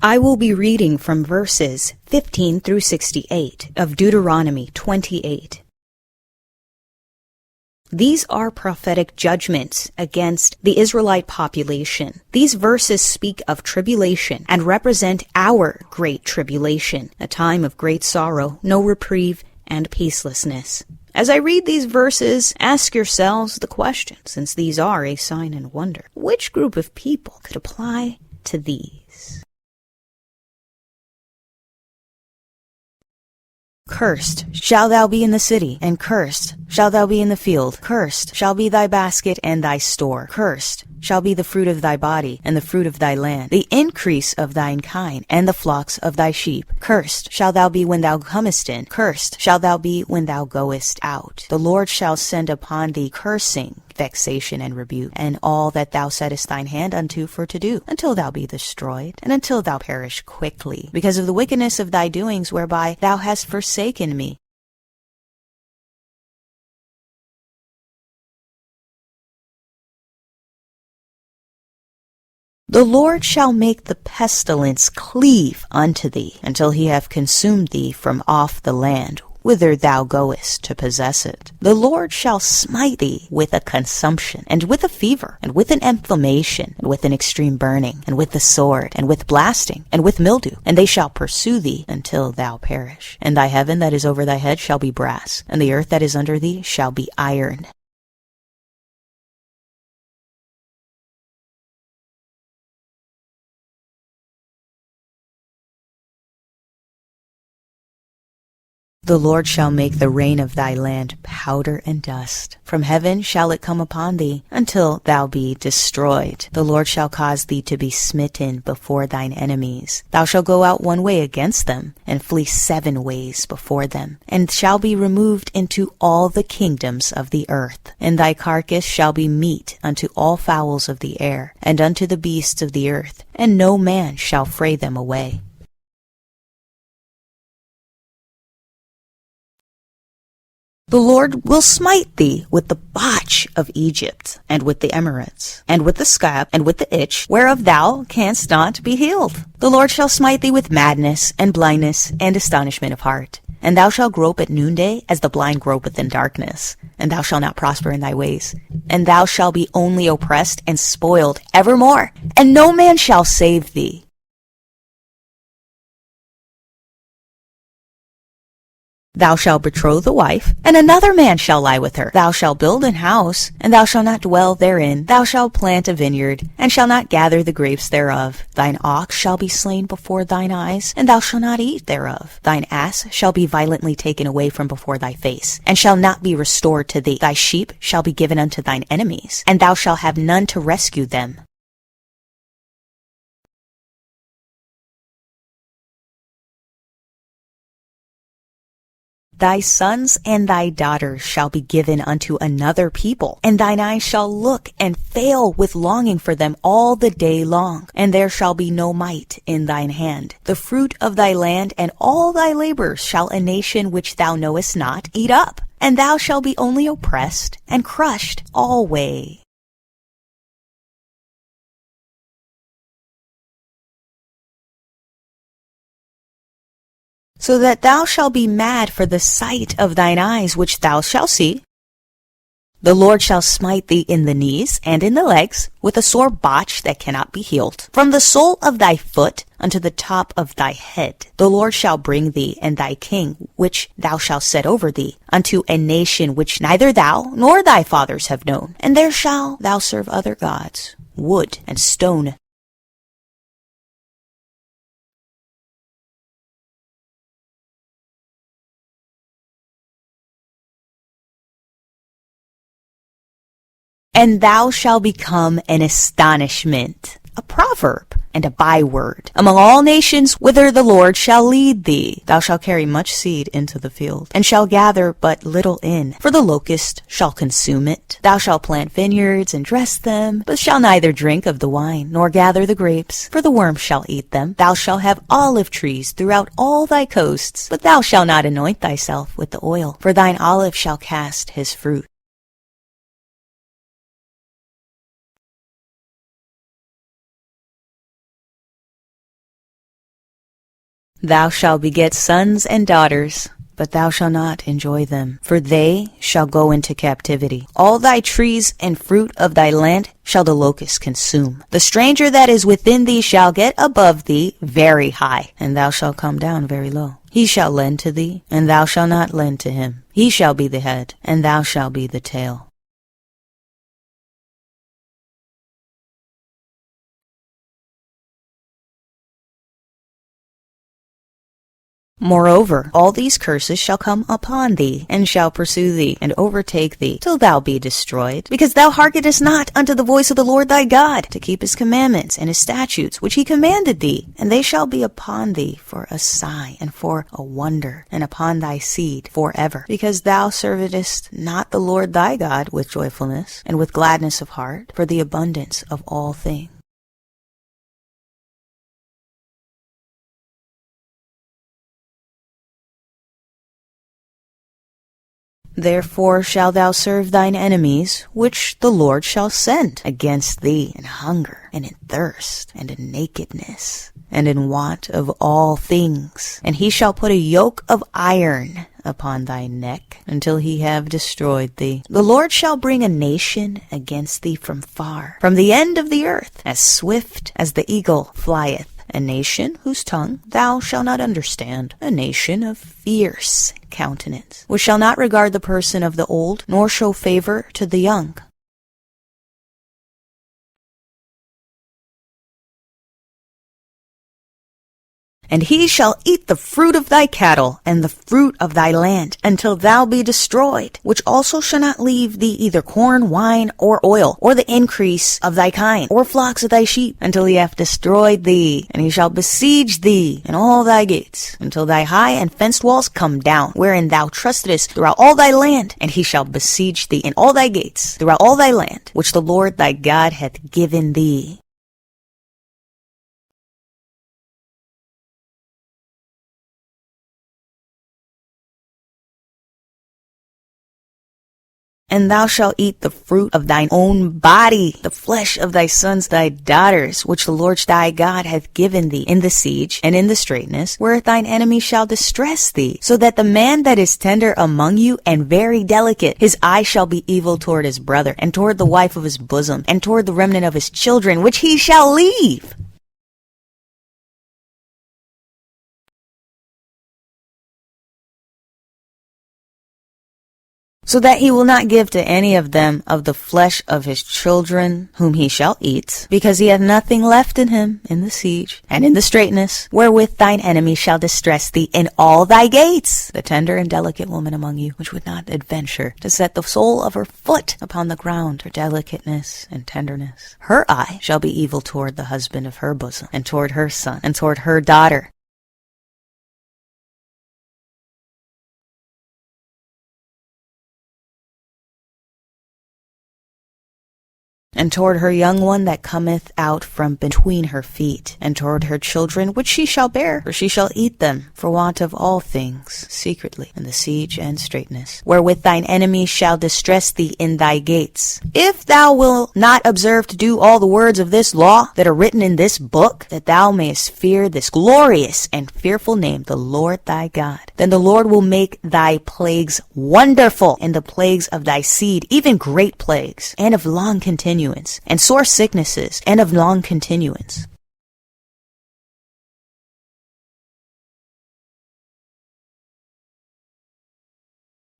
I will be reading from verses 15 through 68 of Deuteronomy 28. These are prophetic judgments against the Israelite population. These verses speak of tribulation and represent our great tribulation, a time of great sorrow, no reprieve, and peacelessness. As I read these verses, ask yourselves the question, since these are a sign and wonder, which group of people could apply to these? Cursed shall thou be in the city, and cursed shall thou be in the field. Cursed shall be thy basket and thy store. Cursed shall be the fruit of thy body, and the fruit of thy land, the increase of thine kind, and the flocks of thy sheep. Cursed shall thou be when thou comest in. Cursed shall thou be when thou goest out. The Lord shall send upon thee cursing, vexation, and rebuke, and all that thou settest thine hand unto for to do, until thou be destroyed, and until thou perish quickly, because of the wickedness of thy doings whereby thou hast forsaken me. The Lord shall make the pestilence cleave unto thee, until he have consumed thee from off the land, whither thou goest to possess it. The Lord shall smite thee with a consumption, and with a fever, and with an inflammation, and with an extreme burning, and with the sword, and with blasting, and with mildew, and they shall pursue thee until thou perish. And thy heaven that is over thy head shall be brass, and the earth that is under thee shall be iron. The Lord shall make the rain of thy land powder and dust. From heaven shall it come upon thee, until thou be destroyed. The Lord shall cause thee to be smitten before thine enemies. Thou shalt go out one way against them, and flee 7 ways before them, and shall be removed into all the kingdoms of the earth. And thy carcass shall be meat unto all fowls of the air, and unto the beasts of the earth, and no man shall fray them away. The Lord will smite thee with the botch of Egypt, and with the Emirates, and with the scab, and with the itch, whereof thou canst not be healed. The Lord shall smite thee with madness, and blindness, and astonishment of heart. And thou shalt grope at noonday, as the blind gropeth in darkness. And thou shalt not prosper in thy ways. And thou shalt be only oppressed and spoiled evermore, and no man shall save thee. Thou shalt betroth a wife, and another man shall lie with her. Thou shalt build an house, and thou shalt not dwell therein. Thou shalt plant a vineyard, and shalt not gather the grapes thereof. Thine ox shall be slain before thine eyes, and thou shalt not eat thereof. Thine ass shall be violently taken away from before thy face, and shall not be restored to thee. Thy sheep shall be given unto thine enemies, and thou shalt have none to rescue them. Thy sons and thy daughters shall be given unto another people, and thine eyes shall look and fail with longing for them all the day long, and there shall be no might in thine hand. The fruit of thy land and all thy labors shall a nation which thou knowest not eat up, and thou shalt be only oppressed and crushed alway. So that thou shalt be mad for the sight of thine eyes which thou shalt see. The Lord shall smite thee in the knees and in the legs with a sore botch that cannot be healed, from the sole of thy foot unto the top of thy head. The Lord shall bring thee and thy king, which thou shalt set over thee, unto a nation which neither thou nor thy fathers have known, and there shalt thou serve other gods, wood and stone. And thou shalt become an astonishment, a proverb, and a byword among all nations whither the Lord shall lead thee. Thou shalt carry much seed into the field, and shalt gather but little in, for the locust shall consume it. Thou shalt plant vineyards and dress them, but shalt neither drink of the wine, nor gather the grapes, for the worm shall eat them. Thou shalt have olive trees throughout all thy coasts, but thou shalt not anoint thyself with the oil, for thine olive shall cast his fruit. Thou shalt beget sons and daughters, but thou shalt not enjoy them, for they shall go into captivity. All thy trees and fruit of thy land shall the locust consume. The stranger that is within thee shall get above thee very high, and thou shalt come down very low. He shall lend to thee, and thou shalt not lend to him. He shall be the head, and thou shalt be the tail. Moreover, all these curses shall come upon thee, and shall pursue thee, and overtake thee, till thou be destroyed, because thou hearkenest not unto the voice of the Lord thy God, to keep his commandments and his statutes, which he commanded thee. And they shall be upon thee for a sign, and for a wonder, and upon thy seed forever, because thou servedst not the Lord thy God with joyfulness, and with gladness of heart, for the abundance of all things. Therefore shalt thou serve thine enemies, which the Lord shall send against thee in hunger, and in thirst, and in nakedness, and in want of all things. And he shall put a yoke of iron upon thy neck, until he have destroyed thee. The Lord shall bring a nation against thee from far, from the end of the earth, as swift as the eagle flieth. A nation whose tongue thou shalt not understand, a nation of fierce countenance, which shall not regard the person of the old, nor show favor to the young. And he shall eat the fruit of thy cattle, and the fruit of thy land, until thou be destroyed, which also shall not leave thee either corn, wine, or oil, or the increase of thy kine, or flocks of thy sheep, until he have destroyed thee. And he shall besiege thee in all thy gates, until thy high and fenced walls come down, wherein thou trustedest throughout all thy land. And he shall besiege thee in all thy gates, throughout all thy land, which the Lord thy God hath given thee. And thou shalt eat the fruit of thine own body, the flesh of thy sons, thy daughters, which the Lord thy God hath given thee in the siege and in the straitness, where thine enemy shall distress thee, so that the man that is tender among you and very delicate, his eye shall be evil toward his brother, and toward the wife of his bosom, and toward the remnant of his children, which he shall leave. So that he will not give to any of them of the flesh of his children whom he shall eat, because he hath nothing left in him in the siege and in the straitness, wherewith thine enemy shall distress thee in all thy gates. The tender and delicate woman among you, which would not adventure to set the sole of her foot upon the ground for delicateness and tenderness, her eye shall be evil toward the husband of her bosom, and toward her son, and toward her daughter. And toward her young one that cometh out from between her feet, and toward her children which she shall bear, for she shall eat them for want of all things, secretly, in the siege and straitness, wherewith thine enemy shall distress thee in thy gates. If thou wilt not observe to do all the words of this law that are written in this book, that thou mayest fear this glorious and fearful name, the Lord thy God, then the Lord will make thy plagues wonderful, and the plagues of thy seed, even great plagues, and of long continuance, and sore sicknesses, and of long continuance.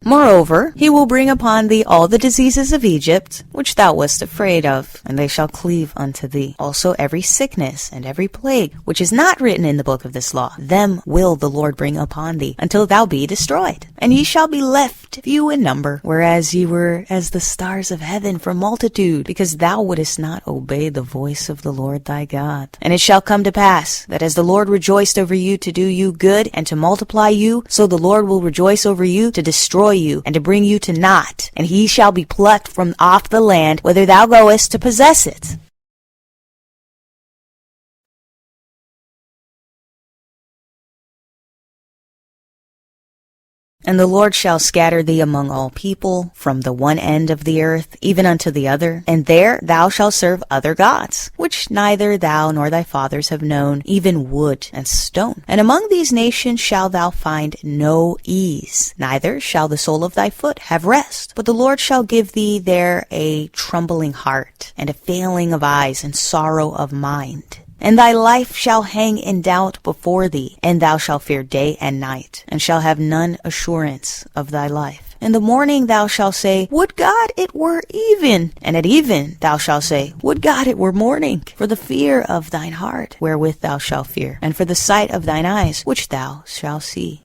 Moreover, he will bring upon thee all the diseases of Egypt, which thou wast afraid of, and they shall cleave unto thee. Also every sickness and every plague, which is not written in the book of this law, them will the Lord bring upon thee, until thou be destroyed. And ye shall be left few in number, whereas ye were as the stars of heaven for multitude, because thou wouldest not obey the voice of the Lord thy God. And it shall come to pass, that as the Lord rejoiced over you to do you good, and to multiply you, so the Lord will rejoice over you to destroy you, and to bring you to naught, and he shall be plucked from off the land whither thou goest to possess it. And the Lord shall scatter thee among all people, from the one end of the earth even unto the other, and there thou shalt serve other gods, which neither thou nor thy fathers have known, even wood and stone. And among these nations shalt thou find no ease, neither shall the sole of thy foot have rest. But the Lord shall give thee there a trembling heart, and a failing of eyes, and sorrow of mind. And thy life shall hang in doubt before thee, and thou shalt fear day and night, and shall have none assurance of thy life. In the morning thou shalt say, Would God it were even! And at even thou shalt say, Would God it were morning! For the fear of thine heart, wherewith thou shalt fear, and for the sight of thine eyes, which thou shalt see.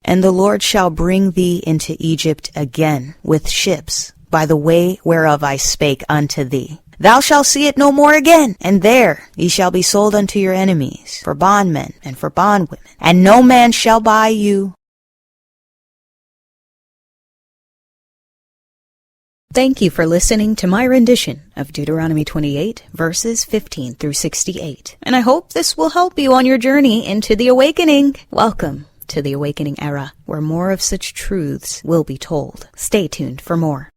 And the Lord shall bring thee into Egypt again with ships, by the way whereof I spake unto thee. Thou shalt see it no more again, and there ye shall be sold unto your enemies, for bondmen and for bondwomen, and no man shall buy you. Thank you for listening to my rendition of Deuteronomy 28, verses 15 through 68. And I hope this will help you on your journey into the awakening. Welcome to the awakening era, where more of such truths will be told. Stay tuned for more.